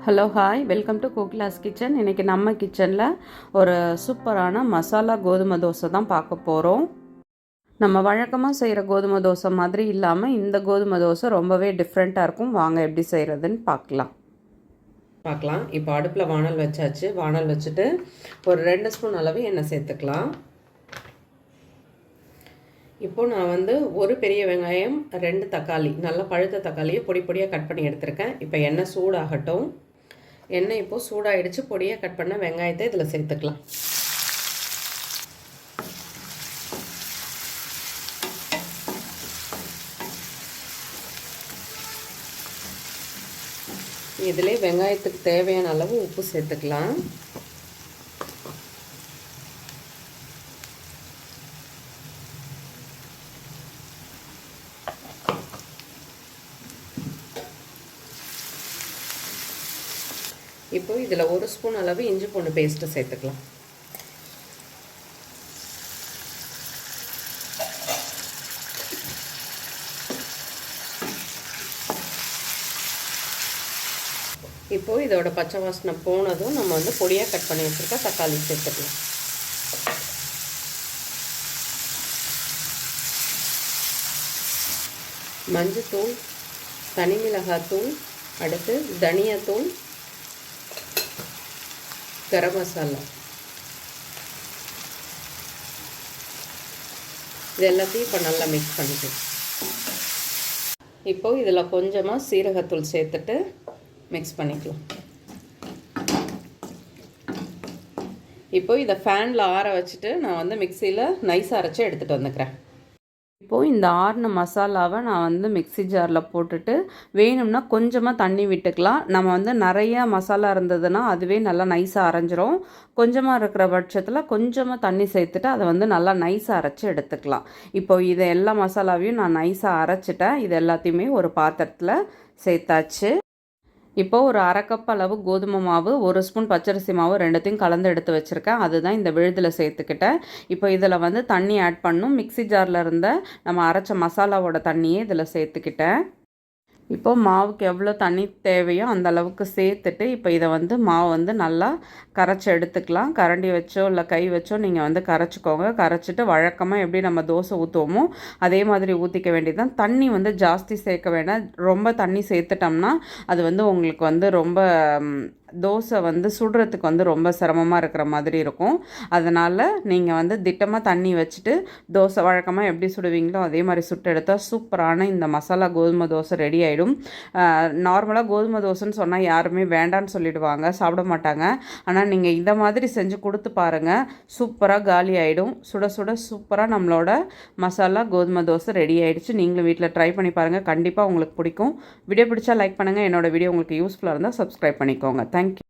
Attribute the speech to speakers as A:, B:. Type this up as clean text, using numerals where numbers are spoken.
A: Hello hi, welcome to Kokila's kitchen. இன்றைக்கி நம்ம கிச்சனில் ஒரு சூப்பரான மசாலா கோதுமை தோசை தான் பார்க்க போகிறோம். நம்ம வழக்கமாக செய்கிற கோதுமை தோசை மாதிரி இல்லாமல் இந்த கோதுமை தோசை ரொம்பவே டிஃப்ரெண்ட்டாக இருக்கும். வாங்க எப்படி செய்கிறதுன்னு பார்க்கலாம். இப்போ அடுப்பில் வானல் வச்சாச்சு. வானல் வச்சுட்டு ஒரு 2 ஸ்பூன் அளவு எண்ணெய் சேர்த்துக்கலாம். இப்போது நான் ஒரு பெரிய வெங்காயம், 2 தக்காளி, நல்லா பழுத்த தக்காளியை பொடி பொடியாக கட் பண்ணி எடுத்திருக்கேன். இப்போ எண்ணெய் சூடாகட்டும். எண்ணெய் இப்போது சூடாகிடுச்சு. பொடியாக கட் பண்ண வெங்காயத்தை இதில் சேர்த்துக்கலாம். இதிலே வெங்காயத்துக்கு தேவையான அளவு உப்பு சேர்த்துக்கலாம். இப்போ இதில் 1 ஸ்பூன் அளவு இஞ்சி பூண்டு பேஸ்ட்டு சேர்த்துக்கலாம். இப்போது இதோட பச்சை வாசனை போனதும் நம்ம பொடியாக கட் பண்ணி வச்சுருக்க தக்காளி சேர்த்துக்கலாம். மஞ்சத்தூள், தனி மிளகாத்தூள், அடுத்து தனியாத்தூள், கரம் மசாலா, இது எல்லாத்தையும் இப்போ நல்லா மிக்ஸ் பண்ணிக்கலாம். இப்போது இதில் கொஞ்சமாக சீரகத்தூள் சேர்த்துட்டு மிக்ஸ் பண்ணிக்கலாம். இப்போது இதை ஃபேனில் ஆற வச்சுட்டு நான் மிக்சியில் நைஸாக அரைச்சி எடுத்துகிட்டு வந்துக்கிறேன். இப்போது இந்த ஆறின மசாலாவை நான் மிக்ஸி ஜாரில் போட்டுட்டு வேணும்னா கொஞ்சமாக தண்ணி விட்டுக்கலாம். நம்ம நிறையா மசாலா இருந்ததுன்னா அதுவே நல்லா நைஸாக அரைஞ்சிரும். கொஞ்சமாக இருக்கிற பட்சத்தில் கொஞ்சமாக தண்ணி சேர்த்துட்டு அதை நல்லா நைஸாக அரைச்சி எடுத்துக்கலாம். இப்போது இதை எல்லா மசாலாவையும் நான் நைஸாக அரைச்சிட்டேன். இது எல்லாத்தையுமே ஒரு பாத்திரத்தில் சேர்த்தாச்சு. இப்போது ஒரு 1/2 கப் அளவு கோதுமை மாவு, 1 ஸ்பூன் பச்சரிசி மாவு, ரெண்டுத்தையும் கலந்து எடுத்து வச்சுருக்கேன். அதுதான் இந்த விழுதில் சேர்த்துக்கிட்டேன். இப்போ இதில் தண்ணி ஆட் பண்ணணும். மிக்ஸி ஜாரில் இருந்த நம்ம அரைச்ச மசாலாவோட தண்ணியே இதில் சேர்த்துக்கிட்டேன். இப்போது மாவுக்கு எவ்வளோ தண்ணி தேவையோ அந்த அளவுக்கு சேர்த்துட்டு இப்போ இதை மாவு நல்லா கரைச்சி எடுத்துக்கலாம். கரண்டி வச்சோ இல்லை கை வச்சோ நீங்கள் கரைச்சிக்கோங்க. கரைச்சிட்டு வழக்கமாக எப்படி நம்ம தோசை ஊற்றுவோமோ அதே மாதிரி ஊற்றிக்க வேண்டியதுதான். தண்ணி ஜாஸ்தி சேர்க்க வேண்டாம். ரொம்ப தண்ணி சேர்த்துட்டோம்னா அது உங்களுக்கு ரொம்ப தோசை சுடுறதுக்கு ரொம்ப சிரமமாக இருக்கிற மாதிரி இருக்கும். அதனால் நீங்கள் திட்டமாக தண்ணி வச்சுட்டு தோசை வழக்கமாக எப்படி சுடுவீங்களோ அதே மாதிரி சுட்டு எடுத்தால் சூப்பரான இந்த மசாலா கோதுமை தோசை ரெடி ஆகிடும். நார்மலாக கோதுமை தோசைன்னு சொன்னால் யாருமே வேண்டான்னு சொல்லிடுவாங்க, சாப்பிட மாட்டாங்க. ஆனால் நீங்கள் இந்த மாதிரி செஞ்சு கொடுத்து பாருங்கள், சூப்பராக காலி ஆகிடும். சுட சுட சூப்பராக நம்மளோட மசாலா கோதுமை தோசை ரெடி ஆகிடுச்சு. நீங்களும் வீட்டில் ட்ரை பண்ணி பாருங்கள், கண்டிப்பாக உங்களுக்கு பிடிக்கும். வீடியோ பிடிச்சா லைக் பண்ணுங்கள். என்னோடய வீடியோ உங்களுக்கு யூஸ்ஃபுல்லாக இருந்தால் சப்ஸ்கிரைப் பண்ணிக்கோங்க. Thank you.